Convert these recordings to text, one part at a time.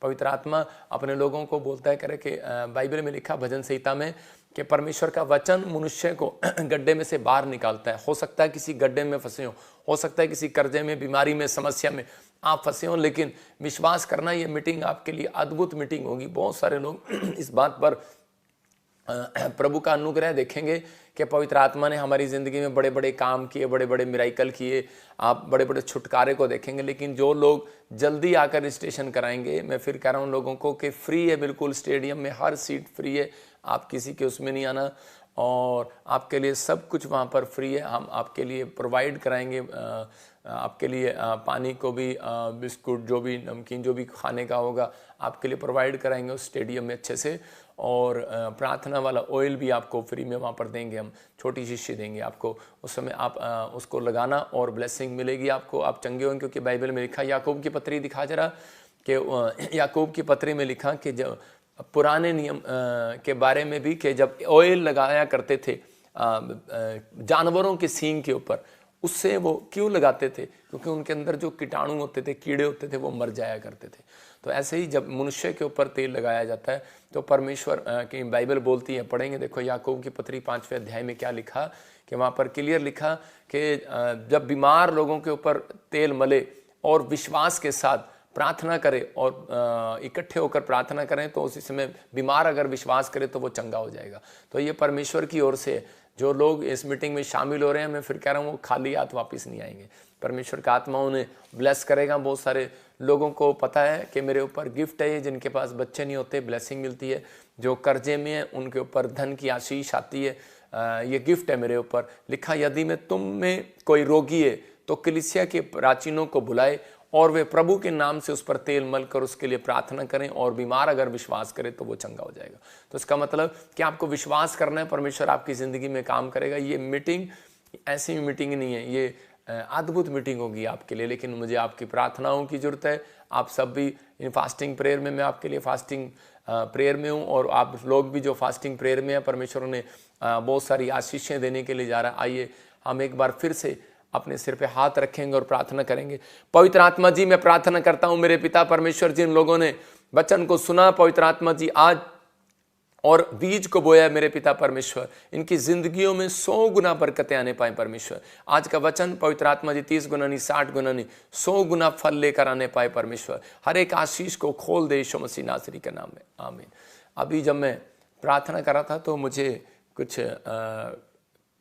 पवित्र आत्मा अपने लोगों को बोलता है करे कि बाइबल में लिखा भजन संहिता में कि परमेश्वर का वचन मनुष्य को गड्ढे में से बाहर निकालता है। हो सकता है किसी गड्ढे में फंसे हो सकता है किसी कर्जे में, बीमारी में, समस्या में आप फंसे हो, लेकिन विश्वास करना ये मीटिंग आपके लिए अद्भुत मीटिंग होगी। बहुत सारे लोग इस बात पर प्रभु का अनुग्रह देखेंगे कि पवित्र आत्मा ने हमारी ज़िंदगी में बड़े बड़े काम किए, बड़े बड़े मिराइकल किए, आप बड़े बड़े छुटकारे को देखेंगे। लेकिन जो लोग जल्दी आकर रजिस्ट्रेशन कराएंगे, मैं फिर कह रहा हूँ लोगों को कि फ्री है, बिल्कुल स्टेडियम में हर सीट फ्री है, आप किसी के उसमें नहीं आना और आपके लिए सब कुछ वहाँ पर फ्री है। हम आपके लिए प्रोवाइड कराएंगे, आपके लिए पानी को भी, बिस्कुट जो भी, नमकीन जो भी खाने का होगा आपके लिए प्रोवाइड कराएंगे उस स्टेडियम में अच्छे से। और प्रार्थना वाला ऑयल भी आपको फ्री में वहाँ पर देंगे, हम छोटी शीशी देंगे आपको, उस समय आप उसको लगाना और ब्लेसिंग मिलेगी आपको, आप चंगे होंगे। क्योंकि बाइबल में लिखा, याकूब की पत्री दिखा जरा कि याकूब की पत्री में लिखा कि जब पुराने नियम के बारे में भी कि जब ऑयल लगाया करते थे जानवरों के सींग के ऊपर, उससे वो क्यों लगाते थे? क्योंकि उनके अंदर जो कीटाणु होते थे, कीड़े होते थे, वो मर जाया करते थे। तो ऐसे ही जब मनुष्य के ऊपर तेल लगाया जाता है तो परमेश्वर की बाइबल बोलती है, पढ़ेंगे, देखो याकूब की पत्री 5वें अध्याय में क्या लिखा कि वहाँ पर क्लियर लिखा कि जब बीमार लोगों के ऊपर तेल मले और विश्वास के साथ प्रार्थना करें और इकट्ठे होकर प्रार्थना करें तो उसी समय बीमार अगर विश्वास करे तो वो चंगा हो जाएगा। तो ये परमेश्वर की ओर से जो लोग इस मीटिंग में शामिल हो रहे हैं, मैं फिर कह रहा हूँ वो खाली हाथ वापस नहीं आएंगे। परमेश्वर का आत्मा उन्हें ब्लेस करेगा। बहुत सारे लोगों को पता है कि मेरे ऊपर गिफ्ट है, जिनके पास बच्चे नहीं होते ब्लेसिंग मिलती है, जो कर्जे में है उनके ऊपर धन की आशीष आती है, ये गिफ्ट है मेरे ऊपर। लिखा, यदि मैं तुम में कोई रोगी है तो कलीसिया के प्राचीनों को बुलाए और वे प्रभु के नाम से उस पर तेल मल कर उसके लिए प्रार्थना करें और बीमार अगर विश्वास करे तो वो चंगा हो जाएगा। तो इसका मतलब कि आपको विश्वास करना है, परमेश्वर आपकी ज़िंदगी में काम करेगा। ये मीटिंग ऐसी मीटिंग नहीं है, ये अद्भुत मीटिंग होगी आपके लिए। लेकिन मुझे आपकी प्रार्थनाओं की ज़रूरत है। आप सब भी इन फास्टिंग प्रेयर में, मैं आपके लिए फास्टिंग प्रेयर में हूँ और आप लोग भी जो फास्टिंग प्रेयर में है, परमेश्वर ने बहुत सारी आशीषें देने के लिए जा रहा है। आइए हम एक बार फिर से अपने सिर पे हाथ रखेंगे और प्रार्थना करेंगे। पवित्र आत्मा जी, मैं प्रार्थना करता हूं मेरे पिता परमेश्वर, जिन लोगों ने वचन को सुना पवित्र आत्मा जी आज और बीज को बोया मेरे पिता परमेश्वर, इनकी जिंदगियों में 100 गुना बरकतें आने पाए परमेश्वर। आज का वचन पवित्र आत्मा जी 30 गुना नहीं, 60 गुना नहीं, 100 गुना फल लेकर आने पाए परमेश्वर। हर एक आशीष को खोल दे यीशु मसीह नासरी के नाम में, आमीन। अभी जब मैं प्रार्थना कर रहा था तो मुझे कुछ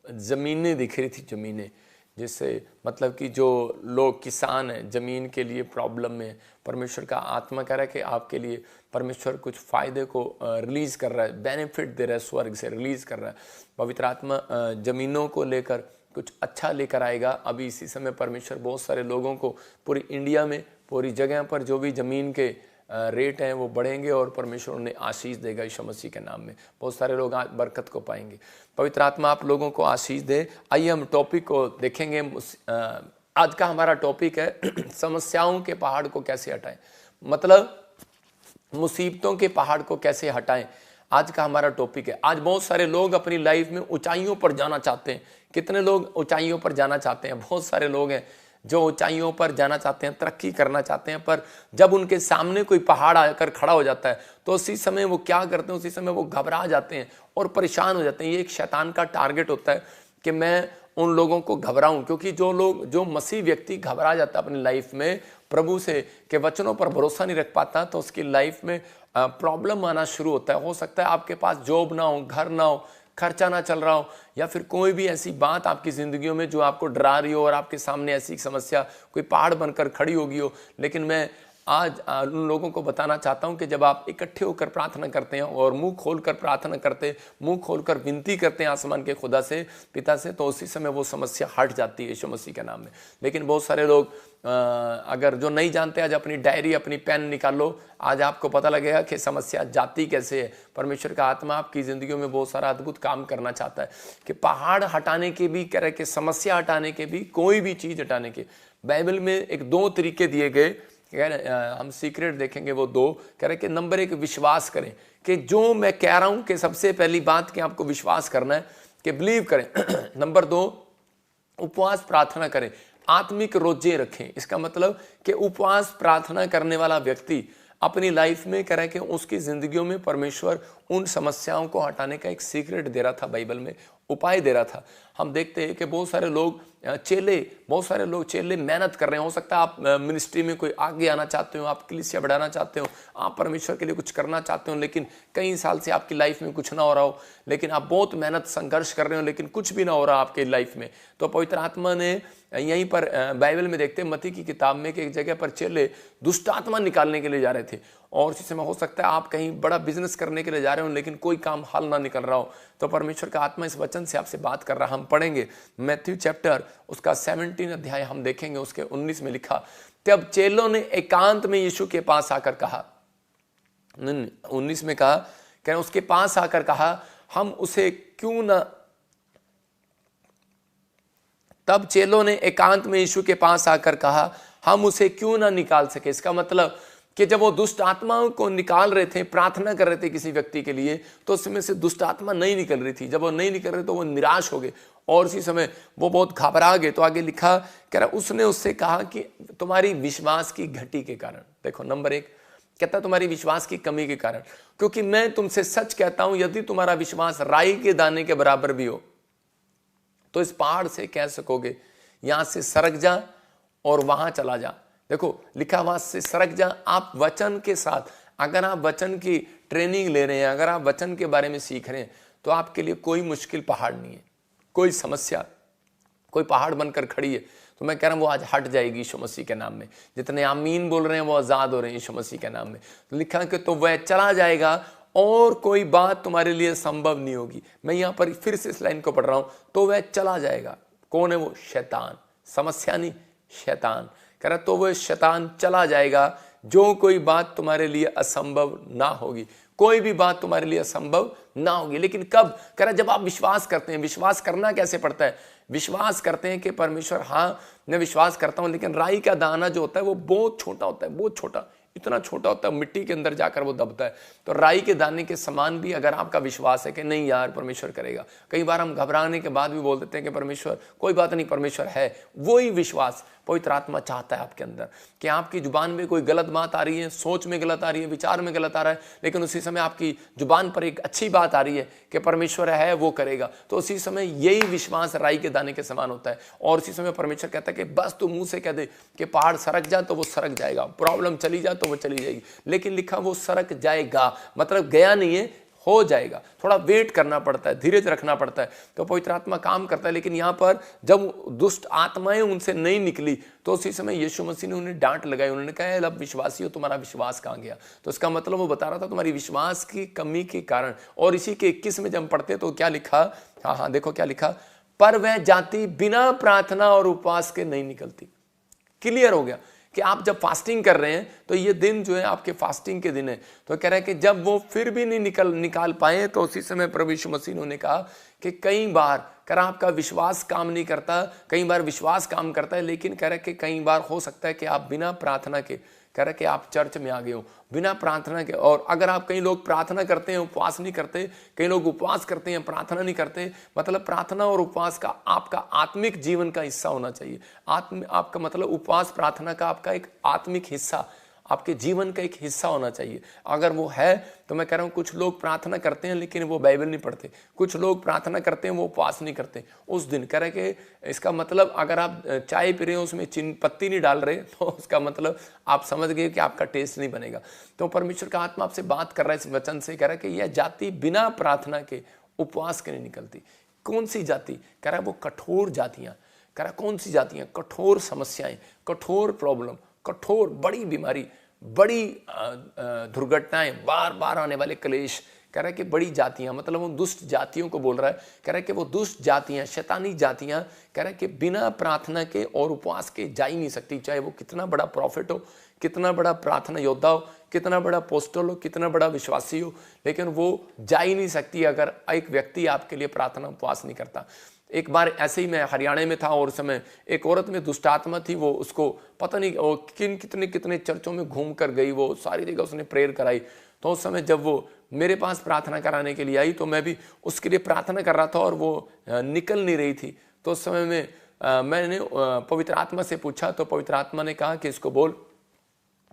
ज़मीनें दिख रही थी, ज़मीनें जिससे मतलब कि जो लोग किसान हैं ज़मीन के लिए प्रॉब्लम में, परमेश्वर का आत्मा कह रहा है कि आपके लिए परमेश्वर कुछ फ़ायदे को रिलीज़ कर रहा है, बेनिफिट दे रहा है, स्वर्ग से रिलीज़ कर रहा है। पवित्र आत्मा ज़मीनों को लेकर कुछ अच्छा लेकर आएगा। अभी इसी समय परमेश्वर बहुत सारे लोगों को पूरी इंडिया में, पूरी जगह पर जो भी ज़मीन के रेट हैं वो बढ़ेंगे और परमेश्वर उन्हें आशीष देगा यीशु मसीह के नाम में। बहुत सारे लोग आज बरकत को पाएंगे। पवित्र आत्मा आप लोगों को आशीष दे। आइए हम टॉपिक को देखेंगे। आज का हमारा टॉपिक है समस्याओं के पहाड़ को कैसे हटाएं, मतलब मुसीबतों के पहाड़ को कैसे हटाएं। आज का हमारा टॉपिक है। आज बहुत सारे लोग अपनी लाइफ में ऊंचाइयों पर जाना चाहते हैं। कितने लोग ऊंचाइयों पर जाना चाहते हैं? बहुत सारे लोग हैं जो ऊंचाइयों पर जाना चाहते हैं, तरक्की करना चाहते हैं, पर जब उनके सामने कोई पहाड़ आकर खड़ा हो जाता है तो उसी समय वो क्या करते हैं, उसी समय वो घबरा जाते हैं और परेशान हो जाते हैं। ये एक शैतान का टारगेट होता है कि मैं उन लोगों को घबराऊं, क्योंकि जो मसीह व्यक्ति घबरा जाता है अपनी लाइफ में, प्रभु से के वचनों पर भरोसा नहीं रख पाता, तो उसकी लाइफ में प्रॉब्लम आना शुरू होता है। हो सकता है आपके पास जॉब ना हो, घर ना हो, खर्चा ना चल रहा हो, या फिर कोई भी ऐसी बात आपकी ज़िंदगियों में जो आपको डरा रही हो और आपके सामने ऐसी समस्या कोई पहाड़ बनकर खड़ी होगी हो। लेकिन मैं आज उन लोगों को बताना चाहता हूं कि जब आप इकट्ठे होकर प्रार्थना करते हैं और मुंह खोलकर प्रार्थना करते, मुंह खोलकर विनती करते हैं आसमान के खुदा से, पिता से, तो उसी समय वो समस्या हट जाती है यीशु मसीह के नाम में। लेकिन बहुत सारे लोग अगर जो नहीं जानते, आज अपनी डायरी, अपनी पेन निकालो, आज आपको पता लगेगा कि समस्या जाती कैसे है। परमेश्वर का आत्मा आपकी ज़िंदगियों में बहुत सारा अद्भुत काम करना चाहता है कि पहाड़ हटाने के भी कह रहे कि समस्या हटाने के भी, कोई भी चीज़ हटाने के, बाइबल में एक 2 तरीके दिए गए। कह रहे हम सीक्रेट देखेंगे वो 2। कह रहे कि नंबर 1 विश्वास करें कि जो मैं कह रहा हूं कि सबसे पहली बात कि आपको विश्वास करना है कि बिलीव करें। नंबर 2 उपवास प्रार्थना करें, आत्मिक रोजे रखें। इसका मतलब कि उपवास प्रार्थना करने वाला व्यक्ति अपनी लाइफ में कह रहा है कि उसकी जिंदगियों में परमेश्वर उन समस्याओं को हटाने का एक सीक्रेट दे रहा था, बाइबल में उपाय दे रहा था। हम देखते हैं कि बहुत सारे लोग चेले मेहनत कर रहे हैं। हो सकता है आप मिनिस्ट्री में कोई आगे आना चाहते हो, आप कलीसिया बढ़ाना चाहते हो, आप परमेश्वर के लिए कुछ करना चाहते हो, लेकिन कई साल से आपकी लाइफ में कुछ ना हो रहा हो, लेकिन आप बहुत मेहनत संघर्ष कर रहे हो, लेकिन कुछ भी ना हो रहा आपके लाइफ में। तो पवित्र आत्मा ने यहीं पर बाइबल में देखते हैं मत्ती की किताब में कि एक जगह पर चेले दुष्ट आत्मा निकालने के लिए जा रहे थे। और इसी समय हो सकता है आप कहीं बड़ा बिजनेस करने के लिए जा रहे हो, लेकिन कोई काम हल ना निकल रहा हो, तो परमेश्वर का आत्मा इस वचन से आपसे बात कर रहा। हम पढ़ेंगे मैथ्यू चैप्टर उसका 17 अध्याय हम देखेंगे, उसके 19 में लिखा, तब चेलों ने एकांत में यीशु के पास आकर कहा, 19 में कहा कि उसके पास आकर कहा, हम उसे क्यों ना, तब चेलों ने एकांत में यीशु के पास आकर कहा, हम उसे क्यों ना निकाल सके। इसका मतलब कि जब वो दुष्ट आत्माओं को निकाल रहे थे, प्रार्थना कर रहे थे किसी व्यक्ति के लिए, तो उसमें से दुष्ट आत्मा नहीं निकल रही थी। जब वो नहीं निकल रहे तो वो निराश हो गए और इसी समय वो बहुत घबरा गए। तो आगे लिखा, कह रहा उसने उससे कहा कि तुम्हारी विश्वास की घटी के कारण, देखो नंबर 1 कहता तुम्हारी विश्वास की कमी के कारण, क्योंकि मैं तुमसे सच कहता हूं यदि तुम्हारा विश्वास राई के दाने के बराबर भी हो तो इस पहाड़ से कह सकोगे यहां से सरक जा और वहां चला जा। देखो लिखा हुआ से सरक जा। आप वचन के साथ, अगर आप वचन की ट्रेनिंग ले रहे हैं, अगर आप वचन के बारे में सीख रहे हैं, तो आपके लिए कोई मुश्किल पहाड़ नहीं है, कोई समस्या कोई पहाड़ बनकर खड़ी है तो मैं कह रहा हूं वो आज हट जाएगी यीशु मसीह के नाम में। जितने आमीन बोल रहे हैं वो आजाद हो रहे हैं यीशु मसीह के नाम में। तो लिखा कि तो वह चला जाएगा और कोई बात तुम्हारे लिए संभव नहीं होगी। मैं यहां पर फिर से इस लाइन को पढ़ रहा हूं, तो वह चला जाएगा। कौन है वो? शैतान। समस्या नहीं, शैतान। कह रहा तो वह शैतान चला जाएगा, जो कोई बात तुम्हारे लिए असंभव ना होगी। कोई भी बात तुम्हारे लिए असंभव ना होगी, लेकिन कब? कह रहा जब आप विश्वास करते हैं। विश्वास करना कैसे पड़ता है? विश्वास करते हैं कि परमेश्वर, हाँ मैं विश्वास करता हूं, लेकिन राई का दाना जो होता है वो बहुत छोटा होता है, बहुत छोटा, इतना छोटा होता है, मिट्टी के अंदर जाकर वो दबता है। तो राई के दाने के समान भी अगर आपका विश्वास है कि नहीं यार परमेश्वर करेगा, कई बार हम घबराने के बाद भी बोल देते हैं कि परमेश्वर कोई बात नहीं, परमेश्वर है, वही विश्वास पवित्र आत्मा चाहता है आपके अंदर कि आपकी जुबान में कोई गलत बात आ रही है, सोच में गलत आ रही है, विचार में गलत आ रहा है, लेकिन उसी समय आपकी जुबान पर एक अच्छी बात आ रही है कि परमेश्वर है वो करेगा, तो उसी समय यही विश्वास राई के दाने के समान होता है। और उसी समय परमेश्वर कहता है कि बस तू मुंह से कह दे कि पहाड़ सरक जा तो वो सरक जाएगा, प्रॉब्लम चली जा तो वो चली जाएगी। लेकिन लिखा वो सरक जाएगा, मतलब गया नहीं है, हो जाएगा। थोड़ा वेट करना पड़ता है, धीरज रखना पड़ता है, तो पवित्र आत्मा काम करता है। लेकिन यहाँ पर जब दुष्ट आत्माएं उनसे नहीं निकली तो उसी समय यीशु मसीह ने उन्हें डांट लगाई। उन्होंने कहा अब विश्वासी हो, तुम्हारा विश्वास कहाँ गया? तो इसका मतलब वो बता रहा था तुम्हारी विश्वास की कमी के कारण। और इसी के 21 में जब पढ़ते तो क्या लिखा, हाँ देखो क्या लिखा, पर वह जाति बिना प्रार्थना और उपवास के नहीं निकलती। क्लियर हो गया कि आप जब फास्टिंग कर रहे हैं तो ये दिन जो है आपके फास्टिंग के दिन है। तो कह रहे हैं कि जब वो फिर भी नहीं निकाल पाए तो उसी समय प्रभु यीशु मसीह ने कहा कि कई बार कह रहा आपका विश्वास काम नहीं करता, कई बार विश्वास काम करता है, लेकिन कह रहे कि कई बार हो सकता है कि आप बिना प्रार्थना के, कह रहे कि आप चर्च में आ गए हो बिना प्रार्थना के। और अगर आप, कई लोग प्रार्थना करते हैं उपवास नहीं करते, कई लोग उपवास करते हैं प्रार्थना नहीं करते। मतलब प्रार्थना और उपवास का आपका आत्मिक जीवन का हिस्सा होना चाहिए। आपका मतलब उपवास प्रार्थना का आपका एक आत्मिक हिस्सा, आपके जीवन का एक हिस्सा होना चाहिए। अगर वो है तो मैं कह रहा हूँ कुछ लोग प्रार्थना करते हैं लेकिन वो बाइबल नहीं पढ़ते, कुछ लोग प्रार्थना करते हैं वो उपवास नहीं करते उस दिन। कह रहे कि इसका मतलब अगर आप चाय पी रहे हो उसमें पत्ती नहीं डाल रहे तो उसका मतलब आप समझ गए कि आपका टेस्ट नहीं बनेगा। तो परमेश्वर का आत्मा आपसे बात कर रहा है इस वचन से, कह रहा है कि यह जाति बिना प्रार्थना के उपवास के नहीं निकलती। कौन सी जाति? कह रहा है वो कठोर जातियाँ। कह रहा कौन सी जातियाँ? कठोर समस्याएं, कठोर प्रॉब्लम, कठोर बड़ी बीमारी, बड़ी दुर्घटनाएं, बार बार आने वाले क्लेश। कह रहा है कि बड़ी जातियां, मतलब वो दुष्ट जातियों को बोल रहा है। कह रहा है कि वो दुष्ट जातियां, शैतानी जातियां, कह रहा है कि बिना प्रार्थना के और उपवास के जा ही नहीं सकती। चाहे वो कितना बड़ा प्रॉफिट हो, कितना बड़ा प्रार्थना योद्धा हो, कितना बड़ा पोस्टल हो, कितना बड़ा विश्वासी हो, लेकिन वो जा ही नहीं सकती अगर एक व्यक्ति आपके लिए प्रार्थना उपवास नहीं करता। एक बार ऐसे ही मैं हरियाणा में था और उस समय एक औरत में दुष्ट आत्मा थी। वो उसको पता नहीं वो कितने चर्चों में घूम कर गई, वो सारी जगह उसने प्रेयर कराई। तो उस समय जब वो मेरे पास प्रार्थना कराने के लिए आई तो मैं भी उसके लिए प्रार्थना कर रहा था और वो निकल नहीं रही थी। तो उस समय में मैंने पवित्र आत्मा से पूछा तो पवित्र आत्मा ने कहा कि इसको बोल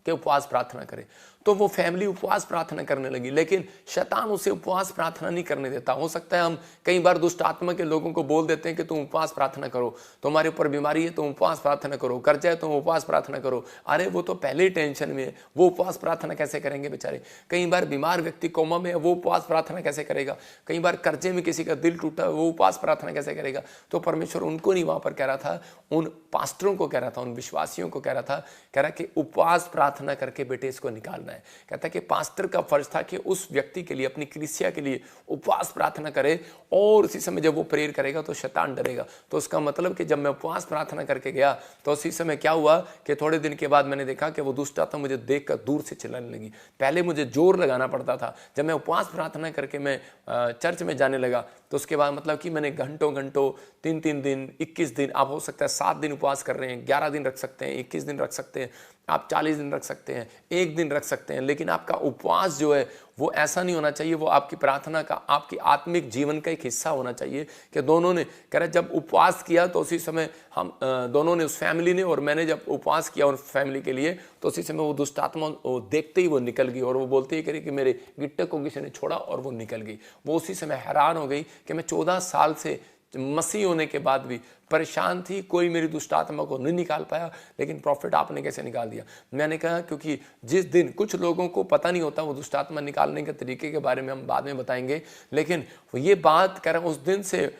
कि उपवास प्रार्थना करे। तो वो फैमिली उपवास प्रार्थना करने लगी, लेकिन शैतान उसे उपवास प्रार्थना नहीं करने देता। हो सकता है हम कई बार दुष्ट आत्मा के लोगों को बोल देते हैं कि तुम उपवास प्रार्थना करो, तुम्हारे ऊपर बीमारी है तुम उपवास प्रार्थना करो, कर्जा है तुम उपवास प्रार्थना करो। अरे वो तो पहले ही टेंशन में है, वो उपवास प्रार्थना कैसे करेंगे बेचारे। कई बार बीमार व्यक्ति कोमा में है, वो उपवास प्रार्थना कैसे करेगा। कई बार कर्जे में किसी का दिल टूटा है, वो उपवास प्रार्थना कैसे करेगा। तो परमेश्वर उनको नहीं वहां पर कह रहा था, उन पास्टरों को कह रहा था, उन विश्वासियों को कह रहा था, कह रहा कि उपवास प्रार्थना करके बेटे इसको निकालना है। कहता कि पास्टर का फर्ज था कि उस व्यक्ति के लिए, अपनी कलीसिया के लिए उपवास प्रार्थना करे, और उसी समय जब वो प्रेयर करेगा तो शैतान डरेगा। तो उसका मतलब कि जब मैं उपवास प्रार्थना करके गया तो उसी समय क्या हुआ कि थोड़े दिन के बाद मैंने देखा कि वो दुष्ट आत्मा मुझे देखकर दूर से चिल्लाने लगी। पहले मुझे जोर लगाना पड़ता था, जब मैं उपवास प्रार्थना करके मैं चर्च में जाने लगा तो उसके बाद मतलब कि मैंने घंटों घंटों 3-3 दिन 21 दिन, आप हो सकता है 7 दिन उपवास कर रहे हैं, 11 दिन रख सकते हैं, 21 दिन रख सकते हैं, आप 40 दिन रख सकते हैं, 1 दिन रख सकते हैं। लेकिन आपका उपवास जो है वो ऐसा नहीं होना चाहिए, वो आपकी प्रार्थना का, आपकी आत्मिक जीवन का एक हिस्सा होना चाहिए। कि दोनों ने कह रहे जब उपवास किया तो उसी समय हम दोनों ने, उस फैमिली ने और मैंने जब उपवास किया उन फैमिली के लिए, तो उसी समय वो दुष्ट आत्मा देखते ही वो निकल गई, और वो बोलते ही करी कि मेरे गिट्टे को किसी ने छोड़ा, और वो निकल गई। वो उसी समय हैरान हो गई कि मैं 14 साल से मसीह होने के बाद भी परेशान थी, कोई मेरी दुष्ट आत्मा को नहीं निकाल पाया, लेकिन प्रॉफिट आपने कैसे निकाल दिया। मैंने कहा क्योंकि जिस दिन, कुछ लोगों को पता नहीं होता वो दुष्ट आत्मा निकालने के तरीके के बारे में हम बाद में बताएंगे, लेकिन ये बात कह रहा हूं उस दिन से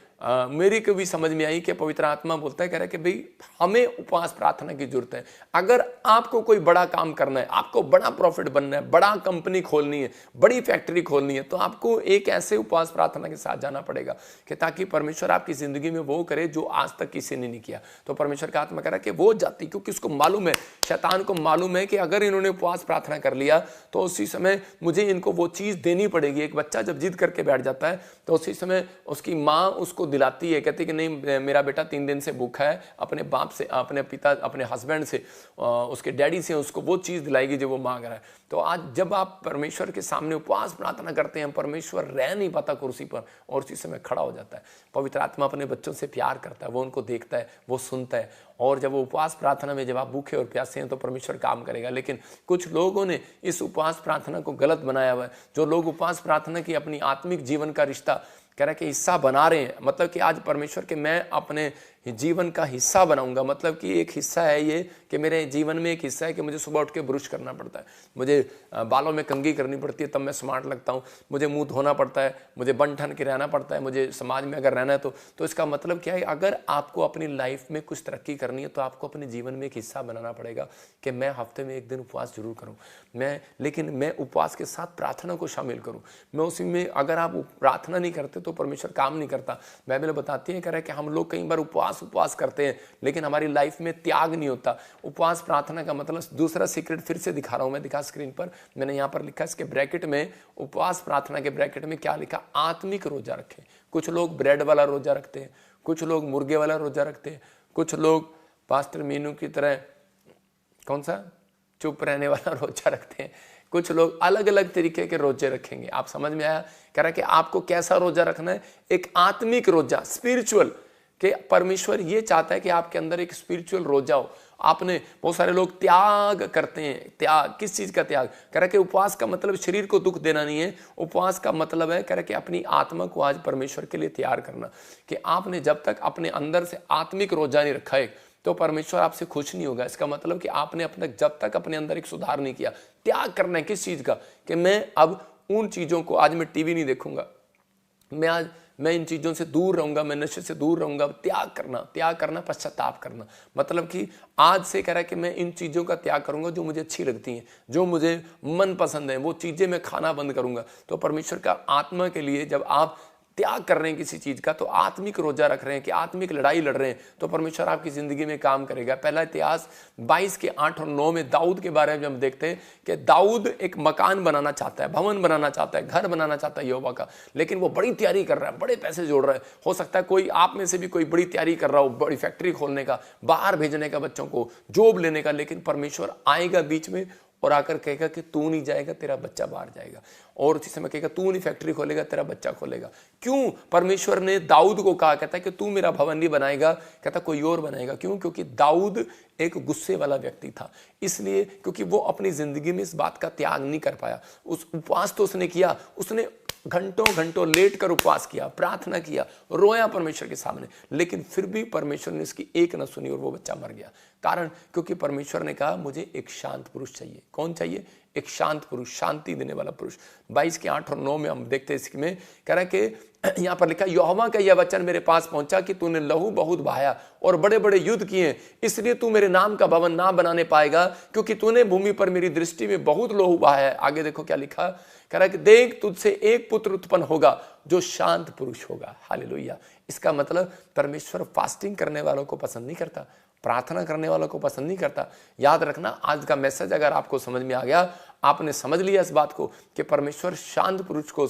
मेरी को भी समझ में आई कि पवित्र आत्मा बोलता है, कह रहा है कि भाई हमें उपवास प्रार्थना की जरूरत है। अगर आपको कोई बड़ा काम करना है, आपको बड़ा प्रॉफिट बनना है, बड़ा कंपनी खोलनी है, बड़ी फैक्ट्री खोलनी है, तो आपको एक ऐसे उपवास प्रार्थना के साथ जाना पड़ेगा कि ताकि परमेश्वर आपकी जिंदगी में वो करे जो आज तक किसी ने नहीं किया। तो परमेश्वर का आत्मा कह रहा है कि वो जाति, क्योंकि उसको मालूम है, शैतान को मालूम है कि अगर इन्होंने उपवास प्रार्थना कर लिया तो उसी समय मुझे इनको वो चीज देनी पड़ेगी। एक बच्चा जब जिद करके बैठ जाता है तो उसी समय उसकी माँ उसको दिलाती है, कहती है कि नहीं मेरा बेटा 3 दिन से भूखा है, अपने बाप से, अपने पिता, अपने हस्बैंड से, उसके डैडी से उसको वो चीज़ दिलाएगी जो वो मांग रहा है। तो आज जब आप परमेश्वर के सामने उपवास प्रार्थना करते हैं, परमेश्वर रह नहीं पाता कुर्सी पर, और उसी समय खड़ा हो जाता है। पवित्र आत्मा अपने बच्चों से प्यार करता है, वो उनको देखता है, वो सुनता है, और जब वो उपवास प्रार्थना में जब आप भूखे और प्यासे हैं तो परमेश्वर काम करेगा। लेकिन कुछ लोगों ने इस उपवास प्रार्थना को गलत बनाया हुआ है। जो लोग उपवास प्रार्थना की अपनी आत्मिक जीवन का रिश्ता कह रहा है कि हिस्सा बना रहे हैं, मतलब कि आज परमेश्वर के मैं अपने जीवन का हिस्सा बनाऊंगा, मतलब कि एक हिस्सा है ये कि मेरे जीवन में एक हिस्सा है कि मुझे सुबह उठ के ब्रश करना पड़ता है, मुझे बालों में कंघी करनी पड़ती है तब मैं स्मार्ट लगता हूँ, मुझे मुंह धोना पड़ता है, मुझे बन ठन के रहना पड़ता है, मुझे समाज में अगर रहना है तो इसका मतलब क्या है, अगर आपको अपनी लाइफ में कुछ तरक्की करनी है तो आपको अपने जीवन में एक हिस्सा बनाना पड़ेगा कि मैं हफ्ते में 1 दिन उपवास जरूर करूँ, लेकिन मैं उपवास के साथ प्रार्थना को शामिल करूँ। मैं उसी में, अगर आप प्रार्थना नहीं करते तो परमेश्वर काम नहीं करता। बाइबल बताती है, कह रहा है कि हम लोग कई बार उपवास करते हैं लेकिन हमारी लाइफ में त्याग नहीं होता। उपवास प्रार्थना का मतलब, दूसरा सीक्रेट फिर से दिखा रहा हूं मैं, दिखा स्क्रीन पर, मैंने यहां पर लिखा इसके ब्रैकेट में, उपवास प्रार्थना के ब्रैकेट में क्या लिखा, आत्मिक रोजा रखें। कुछ लोग ब्रेड वाला रोजा रखते हैं, कुछ लोग मुर्गे वाला रोजा रखते हैं, कुछ लोग पास्टर मीनू की तरह कौन सा चुप रहने वाला रोजा रखते हैं, कुछ लोग अलग अलग तरीके के रोजे रखेंगे। आप समझ में आया, कह रहा है कि आपको कैसा रोजा रखना है, एक आत्मिक रोजा, स्पिरिचुअल, कि परमेश्वर ये चाहता है कि आपके अंदर एक स्पिरिचुअल रोजा हो। आपने, बहुत सारे लोग त्याग करते हैं, त्याग किस चीज का त्याग, कह रहा है कि उपवास का मतलब शरीर को दुख देना नहीं है, उपवास का मतलब है, कह रहा है कि अपनी आत्मा को आज परमेश्वर के लिए तैयार करना। कि आपने जब तक अपने अंदर से आत्मिक रोजा नहीं रखा है तो परमेश्वर आपसे खुश नहीं होगा। इसका मतलब कि आपने अपने, जब तक अपने अंदर एक सुधार नहीं किया, त्याग करना है किस चीज का, कि मैं अब उन चीजों को, आज मैं टीवी नहीं देखूंगा, मैं इन चीज़ों से दूर रहूंगा, मैं नशे से दूर रहूंगा। त्याग करना पश्चाताप करना, मतलब कि आज से कह रहा है कि मैं इन चीज़ों का त्याग करूंगा जो मुझे अच्छी लगती हैं, जो मुझे मन पसंद है, वो चीज़ें मैं खाना बंद करूंगा। तो परमेश्वर का आत्मा के लिए जब आप त्याग कर रहे हैं किसी चीज का, तो आत्मिक रोजा रख रहे हैं, कि आत्मिक लड़ाई लड़ रहे हैं, तो परमेश्वर आपकी जिंदगी में काम करेगा। पहला इतिहास 22 के 8 और 9 में दाऊद के बारे में जब हम देखते हैं कि दाऊद एक मकान बनाना चाहता है, भवन बनाना चाहता है, घर बनाना चाहता है यहोवा का, लेकिन वो बड़ी तैयारी कर रहा है, बड़े पैसे जोड़ रहा है। हो सकता है कोई आप में से भी कोई बड़ी तैयारी कर रहा हो, बड़ी फैक्ट्री खोलने का, बाहर भेजने का, बच्चों को जॉब लेने का, लेकिन परमेश्वर आएगा बीच में और आकर कहेगा कि तू नहीं जाएगा, तेरा बच्चा बाहर जाएगा। और उसी समय कहेगा तू नहीं फैक्ट्री खोलेगा, तेरा बच्चा खोलेगा। क्यों? परमेश्वर ने दाऊद को कहा, कहता है कि तू मेरा भवन नहीं बनाएगा, कहता कोई और बनाएगा। क्यों? क्योंकि दाऊद एक गुस्से वाला व्यक्ति था, इसलिए क्योंकि वो अपनी जिंदगी में इस बात का त्याग नहीं कर पाया। उस उपवास तो उसने किया, उसने घंटों घंटों लेट कर उपवास किया, प्रार्थना किया, रोया परमेश्वर के सामने, लेकिन फिर भी परमेश्वर ने उसकी एक न सुनी और वो बच्चा मर गया। कारण? क्योंकि परमेश्वर ने कहा मुझे एक शांत पुरुष चाहिए। कौन चाहिए? एक शांत पुरुष, शांति देने वाला पुरुष। 22 के 8 और 9 में हम देखते हैं इसमें कह रहा है कि यहाँ पर लिखा, यहोवा का यह वचन मेरे पास पहुंचा कि तूने लहू बहुत बहाया और बड़े बड़े युद्ध किए, इसलिए तू मेरे नाम का भवन ना बनाने पाएगा, क्योंकि तूने भूमि पर मेरी दृष्टि में बहुत लहू बहाया है। आगे देखो क्या लिखा, कह रहा है कि देख तुझसे एक पुत्र उत्पन्न होगा जो शांत पुरुष होगा। हालेलुया। इसका मतलब परमेश्वर फास्टिंग करने वालों को पसंद नहीं करता, प्रार्थना करने वालों को पसंद नहीं करता। याद रखना, आज का मैसेज अगर आपको समझ में आ गया, आपने समझ लिया इस बात को कि परमेश्वर शांत पुरुष को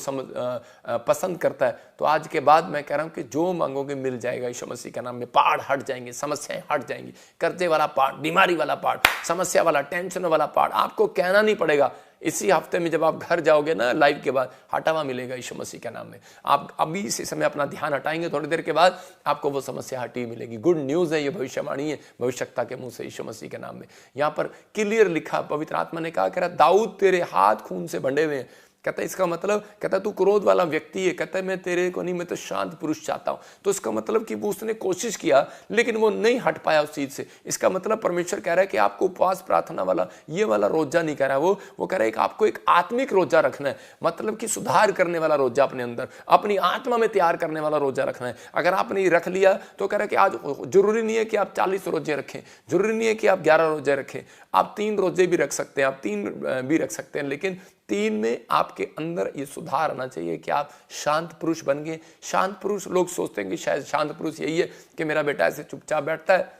पसंद करता है, तो आज के बाद मैं कह रहा हूं कि जो मांगोगे मिल जाएगा यीशु मसीह के नाम में। पहाड़ हट जाएंगे, समस्याएं हट जाएंगी, कर्जे वाला पहाड़, बीमारी वाला पहाड़, समस्या वाला, टेंशन वाला पहाड़, आपको कहना नहीं पड़ेगा। इसी हफ्ते में जब आप घर जाओगे ना, लाइव के बाद हटा हुआ मिलेगा यीशु मसीह के नाम में। आप अभी इसी समय अपना ध्यान हटाएंगे, थोड़ी देर के बाद आपको वो समस्या हटी मिलेगी। गुड न्यूज़ है, ये भविष्यवाणी है भविष्यवक्ता के मुंह से यीशु मसीह के नाम में। यहाँ पर क्लियर लिखा, पवित्र आत्मा ने कहा, कह रहा दाऊद तेरे हाथ खून से बंधे हुए हैं। कहता है इसका मतलब, कहता तू क्रोध वाला व्यक्ति है, कहता है मैं तेरे को नहीं, मैं तो शांत पुरुष चाहता हूं। तो इसका मतलब कि वो उसने कोशिश किया लेकिन वो नहीं हट पाया उस चीज से। इसका मतलब परमेश्वर कह रहा है कि आपको उपवास प्रार्थना वाला ये वाला रोजा नहीं कह रहा है, वो कह रहा है कि आपको एक आत्मिक रोजा रखना है, मतलब कि सुधार करने वाला रोजा, अपने अंदर अपनी आत्मा में तैयार करने वाला रोजा रखना है। अगर आपने रख लिया तो कह रहा है कि आज जरूरी नहीं है कि आप 40 रोजे रखें, जरूरी नहीं है कि आप 11 रोजे रखें, आप 3 रोजे भी रख सकते हैं, आप 3 भी रख सकते हैं, लेकिन 3 में आपके अंदर ये सुधार आना चाहिए कि आप शांत पुरुष बन गए। शांत पुरुष, लोग सोचते हैं कि शायद शांत पुरुष यही है कि मेरा बेटा ऐसे चुपचाप बैठता है,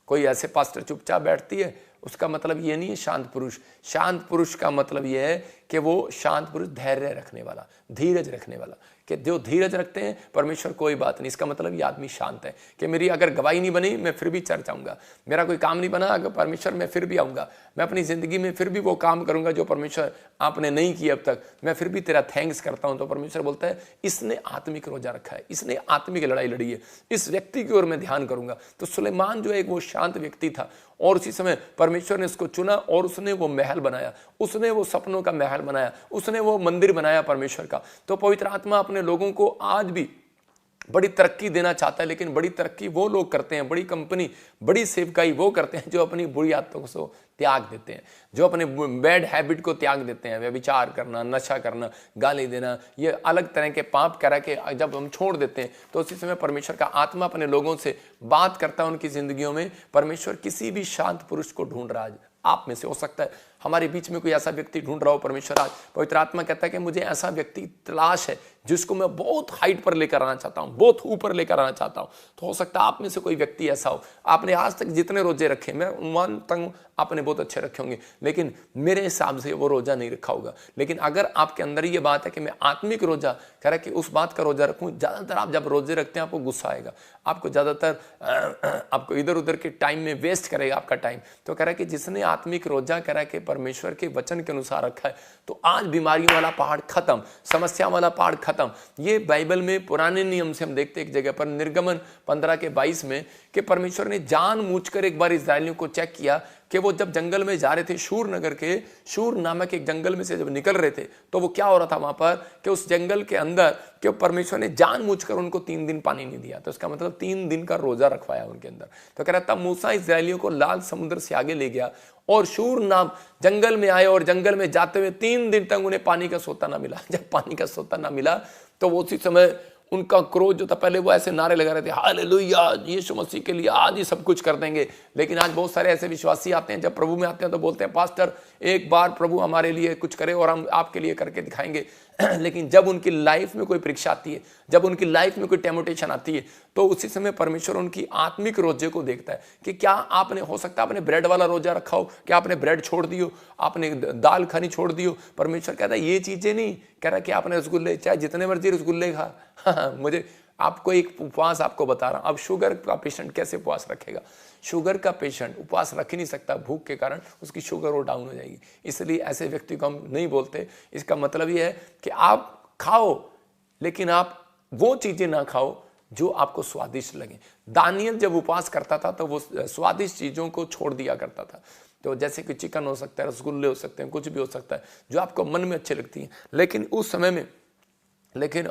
कोई ऐसे पास्टर चुपचाप बैठती है, उसका मतलब ये नहीं है शांत पुरुष। शांत पुरुष का मतलब ये है कि वो शांत पुरुष धैर्य रखने वाला, धीरज रखने वाला, कि जो धीरज रखते हैं परमेश्वर कोई बात नहीं। इसका मतलब ये आदमी शांत है कि मेरी अगर गवाही नहीं बनी मैं फिर भी चर्च आऊंगा, मेरा कोई काम नहीं बना अगर परमेश्वर मैं फिर भी आऊंगा, मैं अपनी जिंदगी में फिर भी वो काम करूंगा जो परमेश्वर आपने नहीं किया अब तक, मैं फिर भी तेरा थैंक्स करता हूं। तो परमेश्वर बोलता है इसने आत्मिक रोजा रखा है, इसने आत्मिक लड़ाई लड़ी है, इस व्यक्ति की ओर मैं ध्यान करूंगा। तो सुलेमान जो है वो शांत व्यक्ति था और उसी समय परमेश्वर ने उसको चुना और उसने वो महल बनाया, उसने वो सपनों का महल बनाया, उसने वो मंदिर बनाया परमेश्वर का। तो पवित्र आत्मा अपने लोगों को आज भी बड़ी तरक्की देना चाहता है, लेकिन बड़ी तरक्की वो लोग करते हैं, बड़ी कंपनी, बड़ी सेवकाई वो करते हैं जो अपनी बुरी आदतों को त्याग देते हैं, जो अपने बैड हैबिट को त्याग देते हैं, व्यभिचार करना, नशा करना, गाली देना, ये अलग तरह के पाप करा के जब हम छोड़ देते हैं तो उसी समय परमेश्वर का आत्मा अपने लोगों से बात करता है उनकी जिंदगियों में। परमेश्वर किसी भी शांत पुरुष को ढूंढ रहा है, आप में से हो सकता है हमारे बीच में कोई ऐसा व्यक्ति ढूंढ रहा हो। परमेश्वर आज पवित्र आत्मा कहता है कि मुझे ऐसा व्यक्ति तलाश है जिसको मैं बहुत हाइट पर लेकर आना चाहता हूं, बहुत ऊपर लेकर आना चाहता हूं। तो हो सकता है आप में से कोई व्यक्ति ऐसा हो, आपने आज तक जितने रोजे रखे, मैं मानता हूं आपने बहुत अच्छे रखे होंगे, लेकिन मेरे हिसाब से वो रोजा नहीं रखा होगा। लेकिन अगर आपके अंदर ये बात है कि मैं आत्मिक रोजा कह रहा कि उस बात का रोजा रखूं, ज्यादातर आप जब रोजे रखते हैं आपको गुस्सा आएगा, आपको ज्यादातर आपको इधर उधर के टाइम में वेस्ट करेगा आपका टाइम। तो कह रहा है कि जिसने आत्मिक रोजा कह रहा है कि परमेश्वर के वचन के अनुसार रखा है, तो आज बीमारियों वाला पहाड़ खत्म, समस्या वाला पहाड़ खत्म। ये बाइबल में पुराने नियम से हम देखते हैं एक जगह पर निर्गमन 15 के 22 में कि परमेश्वर ने जानबूझकर एक बार इस्राएलियों को चेक किया कि वो जब जंगल में जा रहे थे, शूर नगर के शूर नामक एक जंगल में से जब निकल रहे थे, तो वो क्या हो रहा था वहां पर कि उस जंगल के अंदर कि परमेश्वर ने जानबूझकर उनको 3 दिन पानी नहीं दिया। तो इसका मतलब 3 दिन का रोजा रखवाया उनके अंदर। तो कह रहा था मूसा इस्राएलियों को लाल समुद्र से आगे ले गया और शूर नाम जंगल में आए और जंगल में जाते हुए 3 दिन तक उन्हें पानी का सोता ना मिला। जब पानी का सोता ना मिला तो वो उसी समय उनका क्रोध जो था, पहले वो ऐसे नारे लगा रहे थे हालेलुया, यीशु मसीह के लिए आज ही सब कुछ कर देंगे। लेकिन आज बहुत सारे ऐसे विश्वासी आते हैं, जब प्रभु में आते हैं तो बोलते हैं पास्टर एक बार प्रभु हमारे लिए कुछ करे और हम आपके लिए करके दिखाएंगे। लेकिन जब उनकी लाइफ में कोई परीक्षा आती है, जब उनकी लाइफ में कोई टेम्पटेशन आती है, तो उसी समय परमेश्वर उनकी आत्मिक रोजे को देखता है कि क्या आपने, हो सकता है आपने ब्रेड वाला रोजा रखा हो, क्या आपने ब्रेड छोड़ दियो, आपने दाल खानी छोड़ दियो। परमेश्वर कहता है ये चीजें नहीं, कह रहा कि आपने रसगुल्ले, चाहे जितने मर्जी रसगुल्ले खा, मुझे आपको एक उपवास आपको बता रहा हूं। अब शुगर का पेशेंट कैसे उपवास रखेगा? शुगर का पेशेंट उपवास रख ही नहीं सकता, भूख के कारण उसकी शुगर वो डाउन हो जाएगी। इसलिए ऐसे व्यक्ति को हम नहीं बोलते। इसका मतलब ये है कि आप खाओ, लेकिन आप वो चीजें ना खाओ जो आपको स्वादिष्ट लगे। दानियल जब उपवास करता था तो वो स्वादिष्ट चीजों को छोड़ दिया करता था। तो जैसे कि चिकन हो सकता है, रसगुल्ले हो सकते हैं, कुछ भी हो सकता है जो आपको मन में अच्छे लगती हैं। लेकिन उस समय में, लेकिन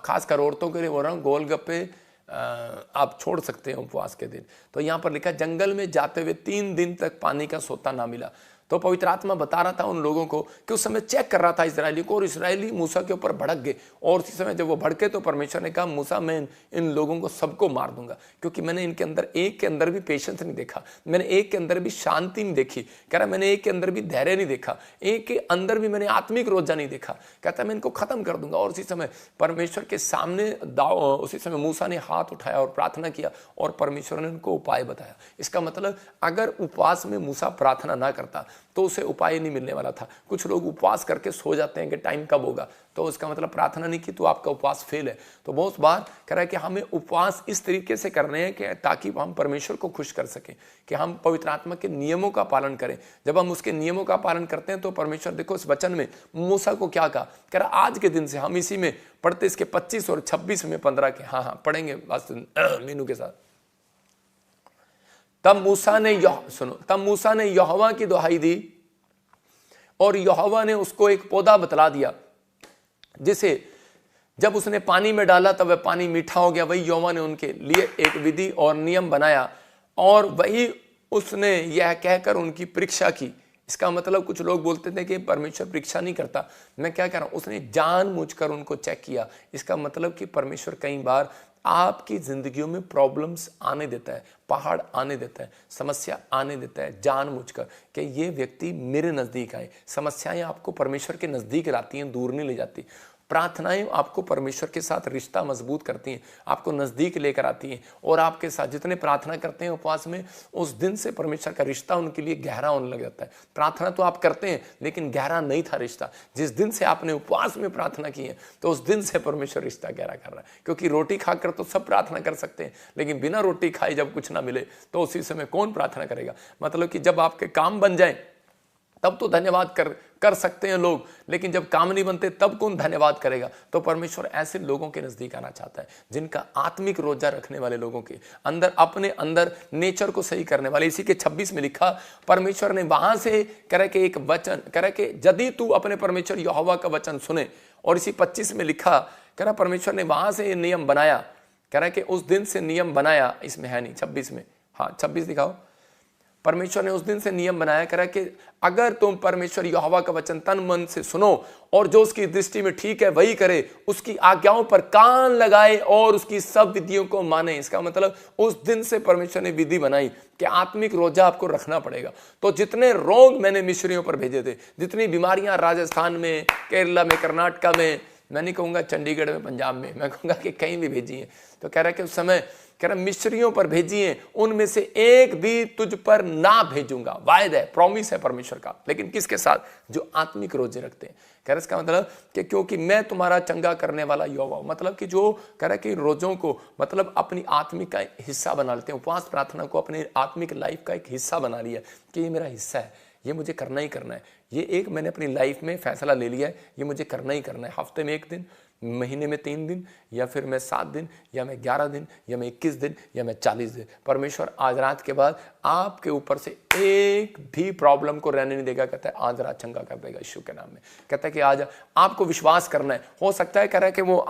खासकर औरतों के लिए बोल रहा हूँ, गोलगप्पे आप छोड़ सकते हैं उपवास के दिन। तो यहाँ पर लिखा, जंगल में जाते हुए 3 दिन तक पानी का सोता ना मिला। तो पवित्र आत्मा बता रहा था उन लोगों को कि उस समय चेक कर रहा था इजरायली को, और इजरायली मूसा के ऊपर भड़क गए। और उसी समय जब वो भड़के तो परमेश्वर ने कहा, मूसा मैं इन लोगों को सबको मार दूंगा, क्योंकि मैंने इनके अंदर एक के अंदर भी पेशेंस नहीं देखा, मैंने एक के अंदर भी शांति नहीं देखी। कह रहा मैंने एक के अंदर भी धैर्य नहीं देखा, एक के अंदर भी मैंने आत्मिक रोजा नहीं देखा। कहता मैं इनको खत्म कर दूंगा। और उसी समय परमेश्वर के सामने उसी समय मूसा ने हाथ उठाया और प्रार्थना किया, और परमेश्वर ने उनको उपाय बताया। इसका मतलब अगर उपवास में मूसा प्रार्थना ना करता तो उसे उपाय नहीं मिलने वाला था। कुछ लोग उपवास करके सो जाते हैं कि टाइम कब होगा, तो उसका मतलब प्रार्थना नहीं की तो आपका उपवास फेल है। तो बहुत बार कह रहा है कि हमें उपवास इस तरीके से करने हैं कि ताकि हम परमेश्वर को खुश कर सकें, कि हम पवित्र आत्मा के नियमों का पालन करें। जब हम उसके नियमों का पालन करते हैं तो परमेश्वर, देखो इस वचन में मूसा को क्या कहा, कह रहा आज के दिन से हम इसी में पढ़ते, इसके 25 और 26 में 15 के, हाँ पढ़ेंगे मीनू के साथ। तब मूसा ने यहोवा की दुहाई दी, और यहोवा ने उसको एक पौधा बतला दिया, जिसे जब उसने पानी में डाला तब वह पानी मीठा हो गया। वही यहोवा ने उनके लिए एक विधि और नियम बनाया, और वही उसने यह कहकर उनकी परीक्षा की। इसका मतलब कुछ लोग बोलते थे कि परमेश्वर परीक्षा नहीं करता, मैं क्या कह रहा हूं, उसने जानबूझकर उनको चेक किया। इसका मतलब कि परमेश्वर कई बार आपकी जिंदगियों में प्रॉब्लम्स आने देता है, पहाड़ आने देता है, समस्या आने देता है जानबूझकर, कि ये व्यक्ति मेरे नजदीक आए। समस्याएं आपको परमेश्वर के नजदीक लाती हैं, दूर नहीं ले जाती। प्रार्थनाएं आपको परमेश्वर के साथ रिश्ता मजबूत करती हैं, आपको नजदीक लेकर आती हैं, और आपके साथ जितने प्रार्थना करते हैं उपवास में, उस दिन से परमेश्वर का रिश्ता उनके लिए गहरा होने लग जाता है। प्रार्थना तो आप करते हैं लेकिन गहरा नहीं था रिश्ता। जिस दिन से आपने उपवास में प्रार्थना की है तो उस दिन से परमेश्वर रिश्ता गहरा कर रहा है। क्योंकि रोटी खाकर तो सब प्रार्थना कर सकते हैं, लेकिन बिना रोटी खाए जब कुछ ना मिले तो उसी समय कौन प्रार्थना करेगा? मतलब कि जब आपके काम बन जाए तब तो धन्यवाद कर सकते हैं लोग, लेकिन जब काम नहीं बनते तब कौन धन्यवाद करेगा? तो परमेश्वर ऐसे लोगों के नजदीक आना चाहता है, जिनका आत्मिक रोजा रखने वाले लोगों के अंदर, अपने अंदर नेचर को सही करने वाले। इसी के 26 में लिखा, परमेश्वर ने वहां से करे कि एक वचन करे कि यदि तू अपने परमेश्वर यहोवा का वचन सुने। और इसी 25 में लिखा, कह रहा परमेश्वर ने वहां से ये नियम बनाया, कह रहा कि उस दिन से नियम बनाया। इसमें है नहीं 26 में, हाँ 26 दिखाओ। परमेश्वर ने उस दिन से नियम बनाया, करा कि अगर तुम परमेश्वर यहोवा का वचन तन मन से सुनो और जो उसकी दृष्टि में ठीक है वही करे, उसकी आज्ञाओं पर कान लगाए और उसकी सब विधियों को माने। इसका मतलब उस दिन से परमेश्वर ने विधि बनाई कि आत्मिक रोजा आपको रखना पड़ेगा। तो जितने रोग मैंने मिस्रियों पर भेजे थे, जितनी बीमारियां राजस्थान में, केरला में, कर्नाटका में, मैं नहीं कहूंगा चंडीगढ़ में, पंजाब में, मैं कहूंगा कि कहीं भी भेजी है, तो कह रहा है कि उस समय कह रहा मिस्रियों पर भेजी है, उनमें से एक भी तुझ पर ना भेजूंगा। वायदा है, प्रॉमिस है परमेश्वर का। लेकिन किसके साथ? जो आत्मिक रोजे रखते हैं। कह रहा इसका मतलब कि क्योंकि मैं तुम्हारा चंगा करने वाला यहोवा हूं। मतलब कि जो कह रहा कि रोजों को मतलब अपनी आत्मिक का हिस्सा बना लेते हैं, उपवास प्रार्थना को अपने आत्मिक लाइफ का एक हिस्सा बना लिया कि ये मेरा हिस्सा है, ये मुझे करना ही करना है। ये एक मैंने अपनी लाइफ में फैसला ले लिया है, ये मुझे करना ही करना है। हफ्ते में 1 दिन, महीने में 3 दिन, या फिर मैं 7 दिन, या मैं 11 दिन, या मैं 21 दिन, या मैं 40 दिन। परमेश्वर आज रात के बाद आपके ऊपर से एक भी प्रॉब्लम को रहने नहीं देगा। कहता है आज रात चंगा कर देगा यीशु के नाम में। कहता है कि आज आपको विश्वास करना है। हो सकता है कह रहा है कि वो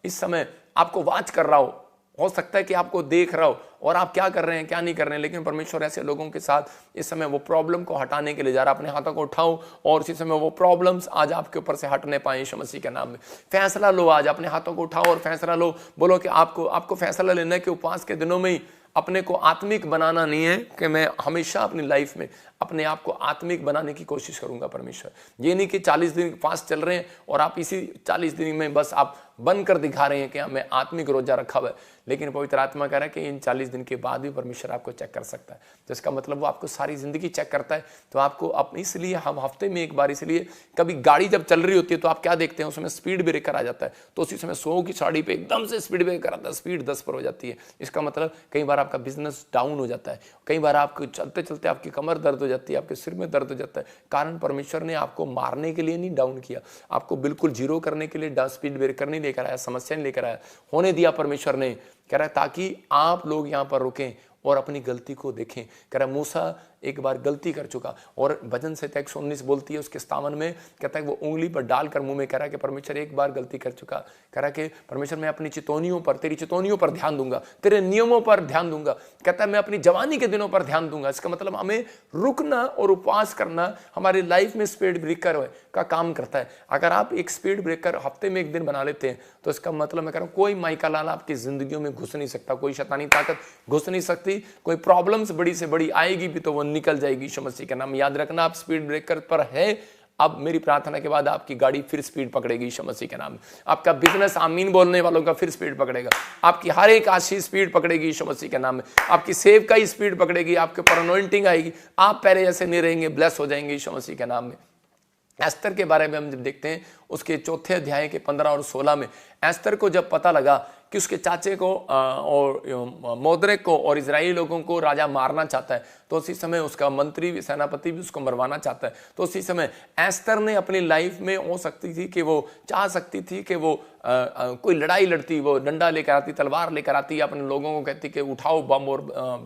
इस समय आपको वॉच कर रहा हो सकता है कि आपको देख रहा हो और आप क्या कर रहे हैं क्या नहीं कर रहे हैं, लेकिन परमेश्वर ऐसे लोगों के साथ इस समय वो प्रॉब्लम को हटाने के लिए जा रहा है। अपने हाथों को उठाओ और इसी समय वो प्रॉब्लम्स आज आपके ऊपर से हटने पाए यीशु मसीह के नाम में। फैसला लो, आज अपने हाथों को उठाओ और फैसला लो। बोलो कि आपको फैसला लेना है कि उपवास के दिनों में ही अपने को आत्मिक बनाना नहीं है कि मैं हमेशा अपनी लाइफ में अपने आप को आत्मिक बनाने की कोशिश करूंगा परमेश्वर। ये नहीं कि 40 दिन फास्ट चल रहे हैं और आप इसी 40 दिन में बस आप बन कर दिखा रहे हैं कि हमें आत्मिक रोजा रखा हुआ है, लेकिन पवित्र आत्मा कह रहा है कि इन 40 दिन के बाद भी परमेश्वर आपको चेक कर सकता है। तो इसका मतलब वो आपको सारी जिंदगी चेक करता है। तो आपको इसलिए हम हफ्ते में एक बार, इसलिए कभी गाड़ी जब चल रही होती है तो आप क्या देखते हैं, उसमें स्पीड ब्रेकर आ जाता है, तो उसी समय 100 की साड़ी पे एकदम से स्पीड ब्रेकर आता है, स्पीड 10 पर हो जाती है। इसका मतलब कई बार आपका बिजनेस डाउन हो जाता है, कई बार आपको चलते चलते आपकी कमर दर्द हो जाती है, आपके सिर में दर्द हो जाता है। कारण परमेश्वर ने आपको मारने के लिए नहीं डाउन किया, आपको बिल्कुल जीरो करने के लिए स्पीड ब्रेकर नहीं लेकर आया, समस्या नहीं लेकर आया, होने दिया परमेश्वर ने, कह रहा है ताकि आप लोग यहां पर रुकें और अपनी गलती को देखें। कह रहा मूसा एक बार गलती कर चुका, और भजन संहिता 119 बोलती है उसके 57 में, कहता है वो उंगली पर डालकर मुंह में कह रहा है कि परमेश्वर एक बार गलती कर चुका, कह रहा है कि परमेश्वर मैं अपनी चितौनियों पर, तेरी चितौनियों पर ध्यान दूंगा, तेरे नियमों पर ध्यान दूंगा, कहता है मैं अपनी जवानी के दिनों पर ध्यान दूंगा। इसका मतलब हमें रुकना और उपवास करना हमारी लाइफ में स्पीड ब्रेकर का काम करता है। अगर आप एक स्पीड ब्रेकर हफ्ते में एक दिन बना लेते हैं तो इसका मतलब मैं कह रहा हूं कोई माइका लाल आपकी जिंदगियों में घुस नहीं सकता, कोई शैतानी ताकत घुस नहीं सकती, कोई प्रॉब्लम्स बड़ी से बड़ी आएगी भी तो वो निकल जाएगी यीशु मसीह के नाम। याद रखना आप स्पीड ब्रेकर पर है, अब मेरी प्रार्थना के बाद आपकी गाड़ी फिर स्पीड पकड़ेगी यीशु मसीह के नाम। आपका बिजनेस आमीन बोलने वालों का फिर स्पीड पकड़ेगा, आपकी हर एक आशीष स्पीड पकड़ेगी यीशु मसीह के नाम में, आपकी सेव का ही स्पीड पकड़ेगी, आपके पर अनॉइंटिंग आएगी, आप पहले जैसे नहीं रहेंगे, ब्लेस हो जाएंगे यीशु मसीह के नाम में। एस्तर के बारे में हम जब देखते हैं उसके 4 अध्याय के 15 और 16 में, एस्तर को जब पता लगा कि उसके चाचे को और मोद्रेक को और इजरायली लोगों को राजा मारना चाहता है, तो उसी समय उसका मंत्री सेनापति भी उसको मरवाना चाहता है, तो उसी समय एस्तर ने अपनी लाइफ में हो सकती थी कि वो चाह सकती थी कि वो कोई लड़ाई लड़ती, वो डंडा लेकर आती, तलवार लेकर आती, अपने लोगों को कहती कि उठाओ बम और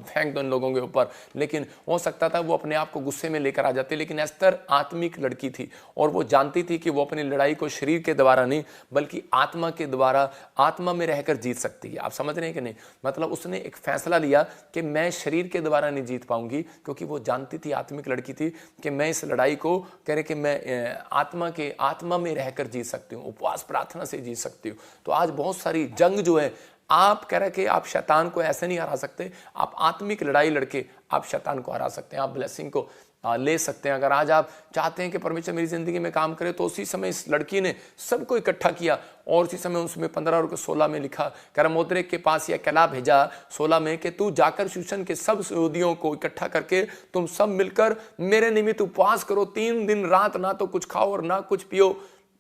फेंक दो इन लोगों के ऊपर, लेकिन हो सकता था वो अपने आप को गुस्से में लेकर आ जाती। लेकिन एस्तर आत्मिक लड़की थी और वो जानती थी कि वो अपनी लड़ाई को शरीर के द्वारा नहीं बल्कि आत्मा के द्वारा, आत्मा में रहकर जीत सकती है। आप समझ रहे हैं कि नहीं? मतलब उसने एक फैसला लिया कि मैं शरीर के द्वारा नहीं जीत पाऊंगी, क्योंकि वो जानती थी, आत्मिक लड़की थी, कि मैं इस लड़ाई को कह रहे कि मैं आत्मा में रहकर जीत सकती हूँ, उपवास प्रार्थना से जीत सकती हूँ। तो आज बहुत सारी जंग जो है, आप कह रहे कि आप शैतान को ऐसे नहीं हरा सकते, आप आत्मिक लड़ाई लड़के आप शैतान को हरा सकते हैं, आप ब्लेसिंग को ले सकते हैं। अगर आज आप चाहते हैं कि परमेश्वर मेरी जिंदगी में काम करे, तो उसी समय इस लड़की ने सबको इकट्ठा किया और उसी समय उसमें 15 और 16 में लिखा, कर मोद्रेक के पास यह कहला भेजा 16 में कि तू जाकर शूशन के सब यहूदियों को इकट्ठा करके तुम सब मिलकर मेरे निमित्त उपवास करो, 3 दिन रात ना तो कुछ खाओ और ना कुछ पियो,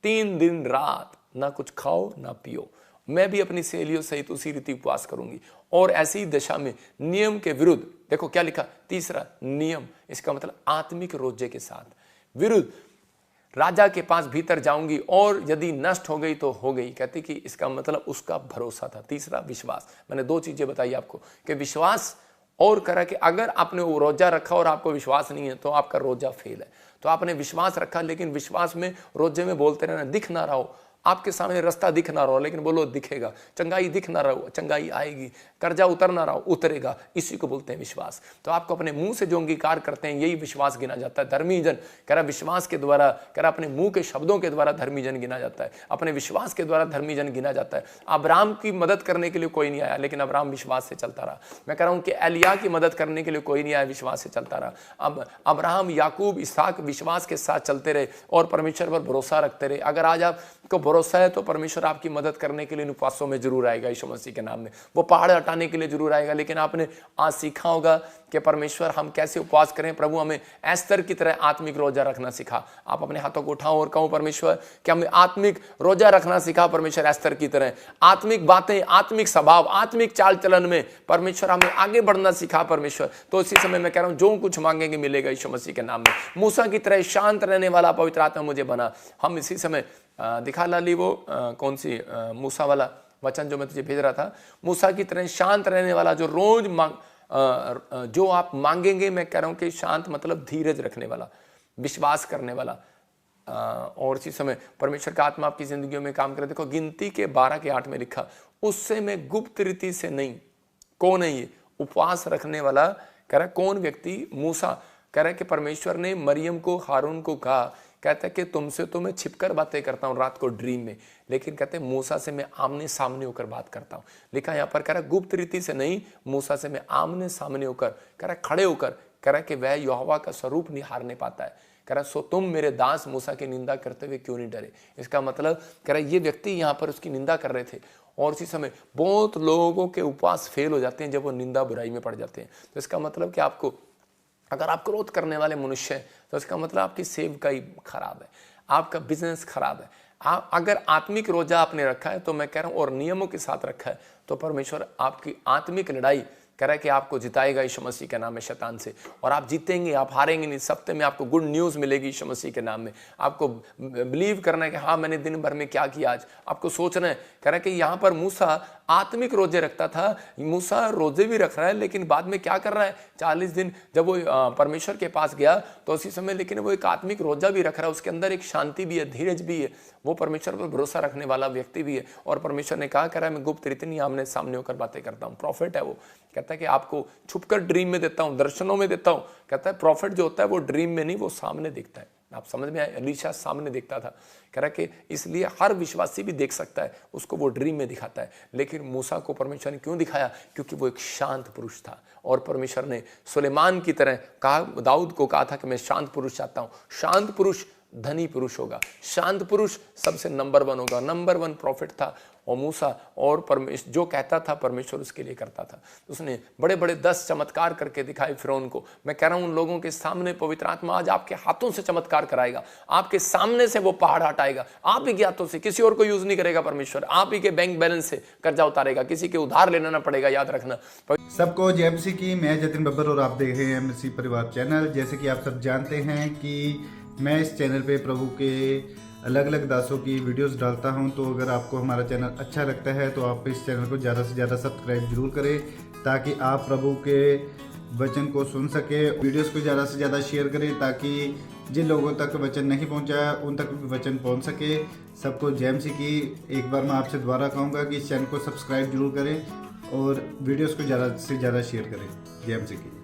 3 दिन रात ना कुछ खाओ ना पियो। मैं भी अपनी सहेलियों सहित उसी रीति उपवास करूंगी। और ऐसी दशा में नियम के विरुद्ध, देखो क्या लिखा, तीसरा नियम, इसका मतलब आत्मिक रोजे के साथ विरुद्ध राजा के पास भीतर जाऊंगी, और यदि नष्ट हो गई तो हो गई। कहती कि इसका मतलब उसका भरोसा था। तीसरा विश्वास। मैंने 2 चीजें बताई आपको कि विश्वास और करा कि अगर आपने वो रोजा रखा और आपको विश्वास नहीं है तो आपका रोजा फेल है। तो आपने विश्वास रखा, लेकिन विश्वास में रोजे में बोलते रहना, दिख ना रहा हो, आपके सामने रास्ता दिख ना रहा हो, लेकिन बोलो दिखेगा, चंगाई दिख ना रहा हो, चंगाई आएगी, कर्जा उतर ना रहा हो, उतरेगा, इसी को बोलते हैं विश्वास। तो आपको अपने मुंह से जो अंगीकार करते हैं यही विश्वास गिना जाता है। धर्मी जन कह रहा विश्वास के द्वारा, कह रहा अपने मुंह के शब्दों के द्वारा धर्मी जन गिना जाता है, अपने विश्वास के द्वारा धर्मी जन गिना जाता है। अब्राहम की मदद करने के लिए कोई नहीं आया, लेकिन अब्राहम विश्वास से चलता रहा। मैं कह रहा हूं कि एलिया की मदद करने के लिए कोई नहीं आया, विश्वास से चलता रहा। अब अब्राहम, याकूब, इसहाक विश्वास के साथ चलते रहे और परमेश्वर पर भरोसा रखते रहे। अगर आज आपको भरोसा है तो परमेश्वर आपकी मदद करने के लिए इन उपवासों में जरूर आएगा यीशु मसीह के नाम में। वो पहाड़ हटाने के लिए जरूर आएगा। लेकिन आपने आज सीखा होगा कि परमेश्वर हम कैसे उपवास करें। प्रभु हमें एस्तर की तरह आत्मिक रोजा रखना सिखा। आप अपने हाथों को उठाओ और कहो परमेश्वर कि हमें आत्मिक रोजा रखना सिखा परमेश्वर, एस्तर की तरह आत्मिक बातें, आत्मिक स्वभाव, आत्मिक चाल चलन में परमेश्वर हमें आगे बढ़ना सिखा परमेश्वर। तो इसी समय मैं कह रहा हूं जो कुछ मांगेंगे मिलेगा यीशु मसीह के नाम में। मूसा की तरह शांत रहने वाला पवित्र आत्मा मुझे बना। हम इसी समय दिखा लाली वो कौन सी मूसा वाला वचन जो मैं तुझे भेज रहा था, मूसा की तरह शांत रहने वाला, जो रोज जो आप मांगेंगे, मैं कह रहा हूं कि शांत मतलब धीरज रखने वाला, विश्वास करने वाला। और इसी समय परमेश्वर का आत्मा आपकी जिंदगियों में काम करे। देखो गिनती के 12 के 8 में लिखा, उससे मैं गुप्त रीति से नहीं। कौन है ये उपवास रखने वाला? कह रहा कौन व्यक्ति? मूसा। कह रहा है कि परमेश्वर ने मरियम को, हारून को कहा, कहता है कि तुमसे तो मैं छिपकर बातें करता हूं रात को ड्रीम में, लेकिन कहते हैं मूसा से मैं आमने सामने होकर बात करता हूं। लिखा यहां पर, कह रहा गुप्त रीति से नहीं, मूसा से मैं आमने सामने होकर, कह रहा खड़े होकर, कह रहा है कि वह यहोवा का स्वरूप निहारने पाता है। कह रहा सो तुम मेरे दास मूसा की निंदा करते हुए क्यों नहीं डरे। इसका मतलब कह रहा ये व्यक्ति यहाँ पर उसकी निंदा कर रहे थे, और उसी समय बहुत लोगों के उपवास फेल हो जाते हैं जब वो निंदा बुराई में पड़ जाते हैं। तो इसका मतलब कि आपको, अगर आप क्रोध करने वाले मनुष्य हैं तो इसका मतलब आपकी सेवकाई खराब है, आपका बिजनेस खराब है। आप अगर आत्मिक रोजा आपने रखा है तो मैं कह रहा हूँ और नियमों के साथ रखा है तो परमेश्वर आपकी आत्मिक लड़ाई कह रहा है कि आपको जिताएगा यीशु मसीह के नाम में शैतान से, और आप जीतेंगे, आप हारेंगे नहीं। इस हफ्ते में आपको गुड न्यूज़ मिलेगी यीशु मसीह के नाम में। आपको बिलीव करना है कि हाँ मैंने दिन भर में क्या किया आज, आपको सोचना है। कह रहा है कि यहाँ पर मूसा आत्मिक रोजे रखता था, मूसा रोजे भी रख रहा है लेकिन बाद में क्या कर रहा है, 40 दिन जब वो परमेश्वर के पास गया तो उसी समय लेकिन वो एक आत्मिक रोजा भी रख रहा है, उसके अंदर एक शांति भी है, धीरज भी है, वो परमेश्वर पर भरोसा रखने वाला व्यक्ति भी है। और परमेश्वर ने कहा, कह रहा है मैं गुप्त रीति नहीं आमने सामने होकर बातें करता हूँ। प्रॉफिट है वो, कहता है कि आपको छुपकर ड्रीम में देता हूँ, दर्शनों में देता हूँ। कहता है प्रॉफिट जो होता है वो ड्रीम में नहीं, वो सामने दिखता है। आप समझ में आए, एलीशा सामने दिखता था। कह रहा कि इसलिए हर विश्वासी भी देख सकता है, उसको वो ड्रीम में दिखाता है। लेकिन मूसा को परमेश्वर ने क्यों दिखाया, क्योंकि वो एक शांत पुरुष था। और परमेश्वर ने सुलेमान की तरह कहा, दाऊद को कहा था कि मैं शांत पुरुष चाहता हूँ। शांत पुरुष धनी पुरुष होगा, शांत पुरुष सबसे नंबर 1 होगा। नंबर 1 प्रॉफिट था और मूसा, और परमेश्वर जो कहता था परमेश्वर उसके लिए करता था। उसने बड़े बड़े 10 चमत्कार करके दिखाए फिरौन को। मैं कह रहा हूं उन लोगों के सामने पवित्र आत्मा आज आपके हाथों से चमत्कार कराएगा, आपके सामने से वो पहाड़ हटाएगा। आप ही के हाथों से, किसी और को यूज नहीं करेगा परमेश्वर। आप ही के बैंक बैलेंस से कर्जा उतारेगा, किसी के उधार लेना ना पड़ेगा, याद रखना। सबको जय मसीह की। मैं जतिन बब्बर और आप देख रहे हैं मसीह परिवार चैनल। जैसे कि आप सब जानते हैं कि मैं इस चैनल पे प्रभु के अलग अलग दासों की वीडियोस डालता हूं, तो अगर आपको हमारा चैनल अच्छा लगता है तो आप इस चैनल को ज़्यादा से ज़्यादा सब्सक्राइब जरूर करें, ताकि आप प्रभु के वचन को सुन सके। वीडियोस को ज़्यादा से ज़्यादा शेयर करें ताकि जिन लोगों तक वचन नहीं पहुंचा उन तक भी वचन पहुंच सके। सबको जय मसीह की। एक बार मैं आपसे दोबारा कहूँगा कि इस चैनल को सब्सक्राइब जरूर करें और वीडियोज़ को ज़्यादा से ज़्यादा शेयर करें। जय मसीह की।